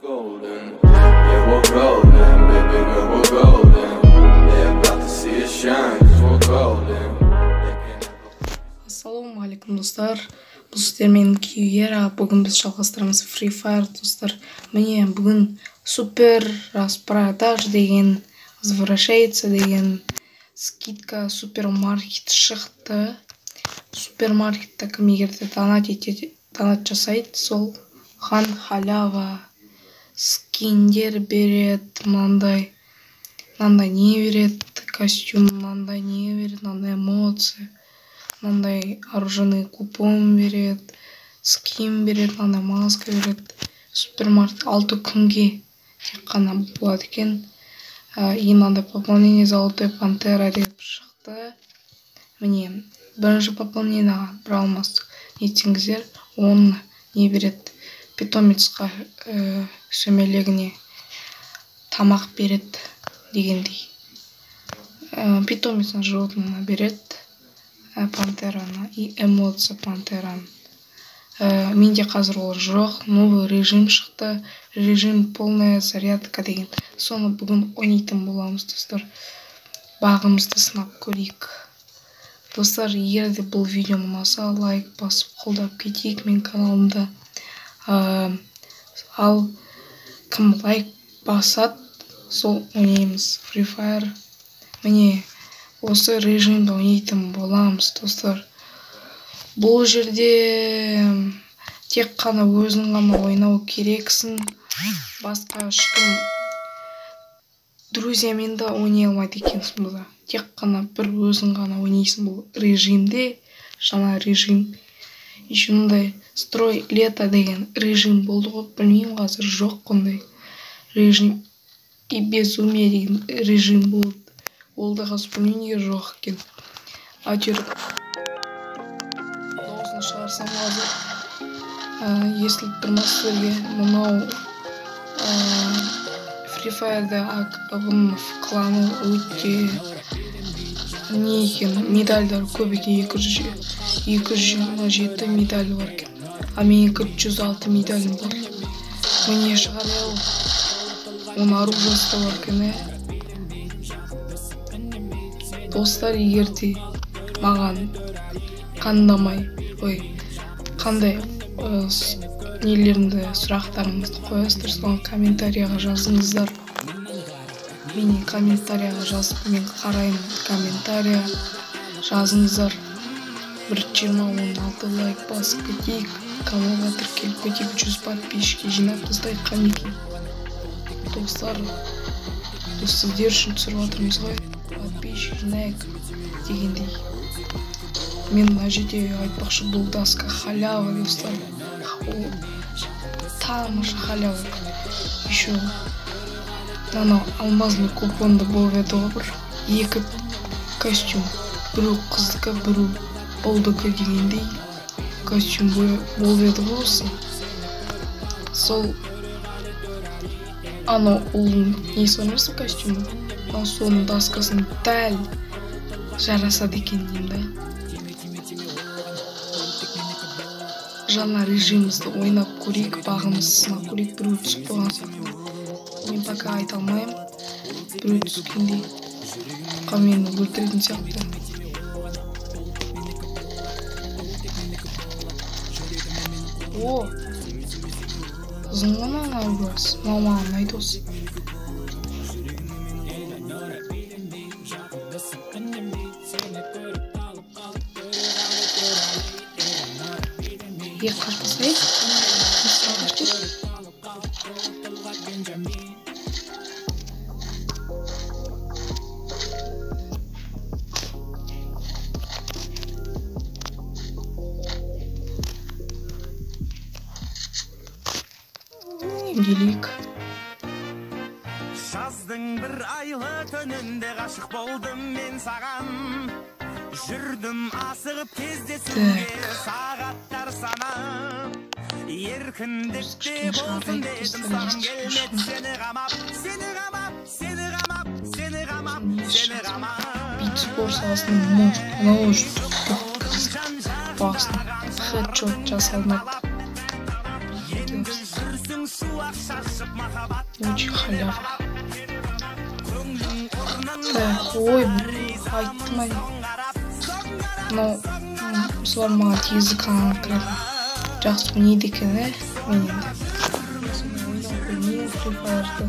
Golden, yeah, we're golden, baby girl, we're golden. They're about to see us shine, 'cause we're golden. Ассалаумағалейкум достар, бұл сіздермен Киюера. Бүгін біз жалғастырамыз Free Fire достар. Міне бүгін супер распродаж деген, возвращается деген скидка супермаркет шықты. Супермаркетте кім егерде донат жасайды, сол хан халява скиндер берет, мынандай не берет, костюм, мынандай не берет, мынандай эмоция, мынандай оружейный купон берет, скин берет, мынандай маска берет. Супермаркет 6 күнге тек қана болады екен. И мынандай пополнение золотой пантера деп шықты. Міне бірінші пополнениеға бір алмас нетсеңіздер, оны не берет, питомецқа сөмелегіне тамақ берет дегендей. Питомецна животныйына берет пантераны и эмоция пантераны. Менде қазір ол жоқ, новый режим шықты, режим полная зарядка деген. Соны бүгін ойнайтын боламыз достар. Бағымызды сынап көрейік. Достар, егер де бұл видео ұнаса, лайк басып қолдап кетейік мен каналымда. Ал кім лайк басады, сол ойнаймыз Free Fire. Міне осы режимді ойнайтын боламыз достар. Бұл жерде тек қана өзің ғана ойнау керексің. Басқа ешкім друзьямен де ойнай алмайды екенсің бұда. Тек қана бір өзің ғана ойнайсың бұл режимде. Жаңа режим. Еще мындай строй лето деген режим болды ғой. Білмеймін, қазір жоқ қондай режим. И безумие деген режим болды. Ол да қазір білмеймін, жоқ екен. Әйтеуір дауысын шығарсам қазір естіліп тұрмас сіздерге. Мынау Free Fire'да Акбунов кланы өте не екен, медальдар көп екен, 227 медаль бар екен. А мен 406 медалім бар. Міне шығар ол. Оның оружиесі да бар екен. Достар, егер де маған қандай нелеріңді, сұрақтарыңызды қоясыздар, соны комментарияға жазыңыздар. Мені комментарияға жазып, мен қараймын, комментария жазыңыздар. 120-16 лайк басып кетейік, каналға тіркеліп кетейік, 100 подписчикке жинап тастайық қанекей. Достар, сіздер үшін түсіріп отырмыз ғой, подписчик жинайық дегендей. Мен мына жерде айтпақшы, бұл даска халява достар. Ол тамаша халява. Еще анау алмазный купонда болып еді ғой, бір 2 костюм. Біреу қыздікі, біреу ұлдікі дегендей костюм болып еді ғой осы. Сол анау ұлдың несі ойнарсы костюмы. Соның даскасын дәл жарасады екен деймін да. Жаңа режимімізді ойнап көрейік, бағымызды сынап көрейік. Біреу түсіп қойған сияқты. Мен пока айта алмаймын. Біреу түскендей. Мені өлтіретін сияқты. О! Қызың ғана өлбіріз. Мамаған айт осы. Ек қашпасай, мысыра қашты. Емделейік. Жаздың бір айлы түнінде ғашық болдым мен саған. Жүрдім асығып кездесуге сағаттар санап. Еркіндікте болсын дедім, саған келмеді сені қамап. Бит спор саласының может басын хедшот жасалмайды. Очень халява. Так, ой, айттым ай. Мынау осылар маған тезі конкретно жақсы ойнайды екен, мен енді ойнау Free Fire'ды.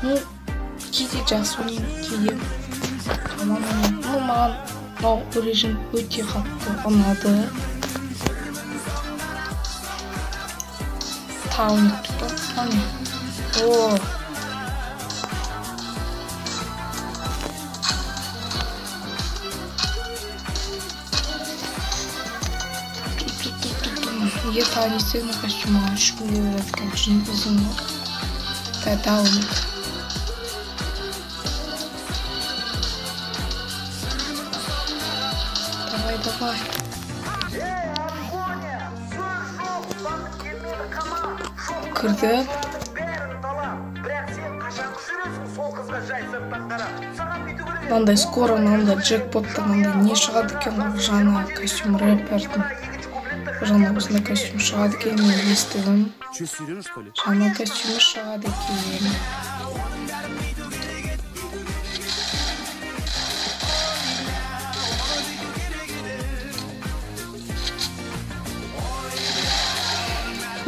Ну, кейде жақсы ойнаймын, кейде жаман ойнаймын. Ну, маған мынау режим өте қатты ұнады. Таун тұтты. Ане. О. Егер тағанестен костюм маған 3 күнге береді екен, жиынтызым бар. Таун. Давай. Кірді. Мынандай скоро мынандай джекпоттан мынандай не шығады екен ғой, жаңа костюм рэпердің. Жаңа осындай костюм шығады екен, мен естідім. Жаңа костюмы шығады екен.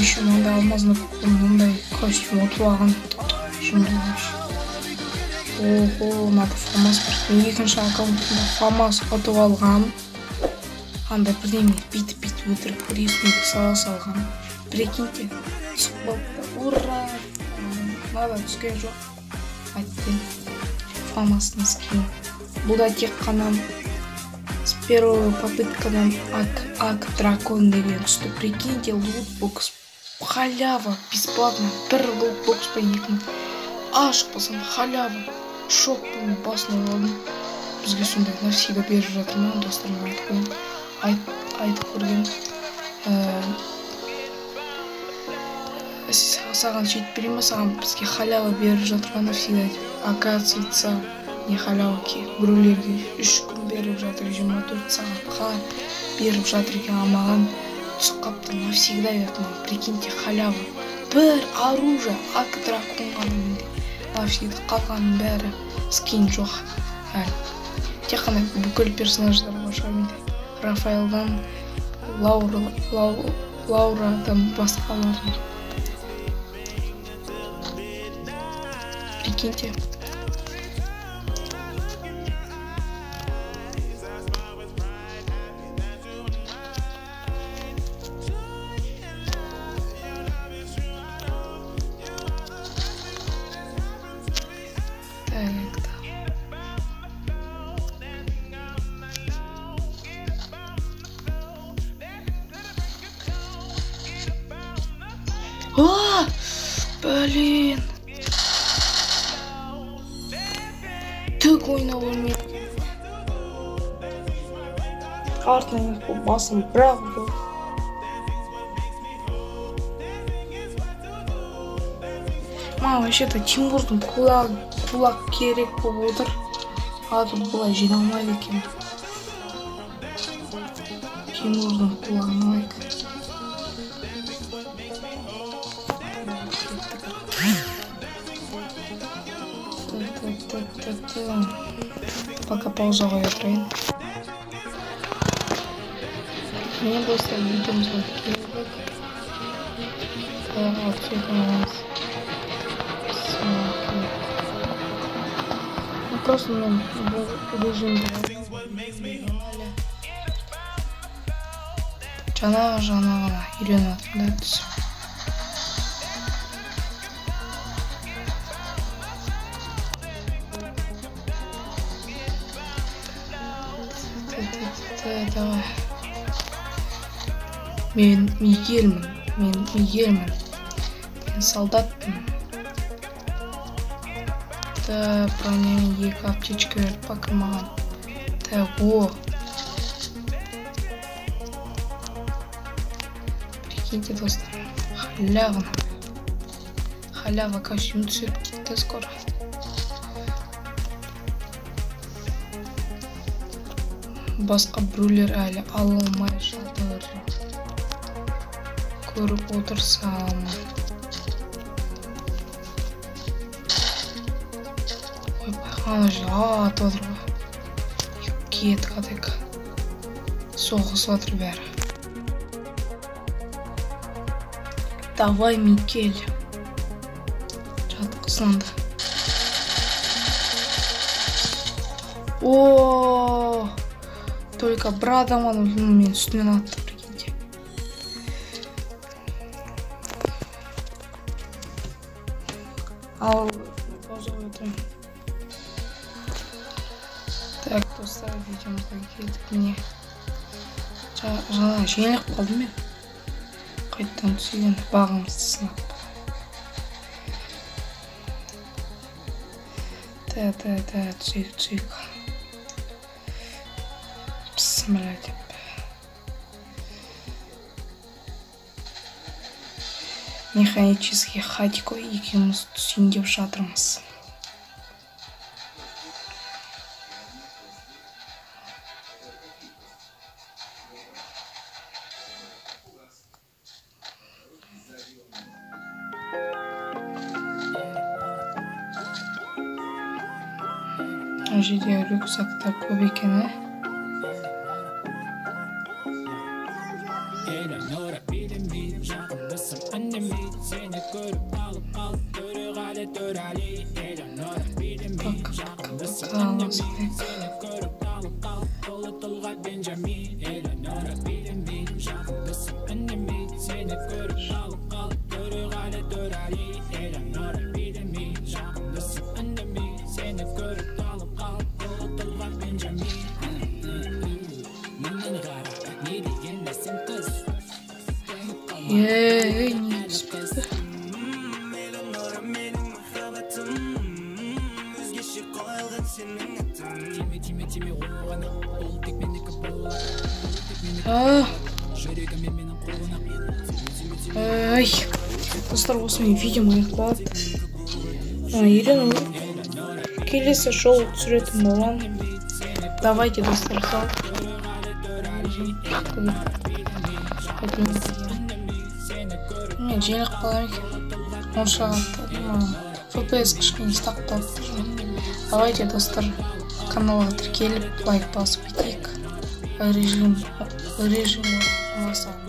Еще мынандай алмазный мындай костюм ұтып алған. Ого, надо фамас бар. Мен екінші аккаунтымда фамас ұтып алғам. Андай бірдеме бүйтіп өтірік ресмейді салған. Прикиньте, түсіп болды. Ура! Надо түскен жоқ. Айттен. Фамастың скин. Бұл да тек қана с первого попыткадан ак дракон деген түсті. Прикиньте, лутбокс. Халява, бесплатно. Бір лутбокс па 2 ашық болсам, халява. Шок болдым, басын алдым. Бізге сондай навсегда беріп жатыр ма, достарыма айтып көрген. Саған сөйтіп берейін ба, саған бізге халява беріп жатыр ма, навсегда деп. Оказывается, не халява ке, біреулерге 3 күн беріп жатыр, 24 сағатқа беріп жатыр екен, маған түсіп қапты, навсегда берді маған. Прикиньте, халява. Бір оружие, ак дракон ғана менде. Навсегда қалғанның бәрі скин жоқ. Тек қана бүкіл персонаждар бар шығар менде. Рафаэлдан, Лаурадан басқалардың. Прикиньте. О, блин. Түк ойнап өлмейді. Артынан басым бірақ болды. Маған вообще-то Тимурдың кулак керек болып отыр. Аты бұлай жиналмайды екен. Тимурдың кулағын алайық. Пока пауза қоя тұрайын. Мне просто видеомызға келдік. Қалаға түсетіміз. Просто мен бұл режимді жаңа үйреніп жатырмын да түсіп. Давай. Мен Мигельмін. Мен солдатпын. Бронямен 2 аптечка берді пока маған. О. Прикиньте, достар. Халява костюм түсіп кетті скоро. Басқа біреулер әлі ала алмай жатыр. Көріп отырсам. Атып отыр ғой. Кет кәдік. Соғысып отыр бәрі. Давай, Микель. Жатқызданды. О, только бір адам мен үстінен атты, прикиньте. Ал пауза қойдым. Так, достар, видеомызға келдік міне. Жаңа жеңіліп қалдым мен. Қайттан түсеген бағымызды сынап. Түсейік. Bismillah деп. Механический хатико екеуміз түсейін деп жатырмыз. Жерде рюкзактар көп екен, не түспеді. Достар, осымен видео аяқталады. Үйрену келесі жол түсіретін боламын. Давайте, достар, сау. Мен жеңіліп қалам екен. Онша FPS кішкене сақталып тұр. Давайте, достар, каналға тіркеліп, лайк басып кетейік. Режим болмаса.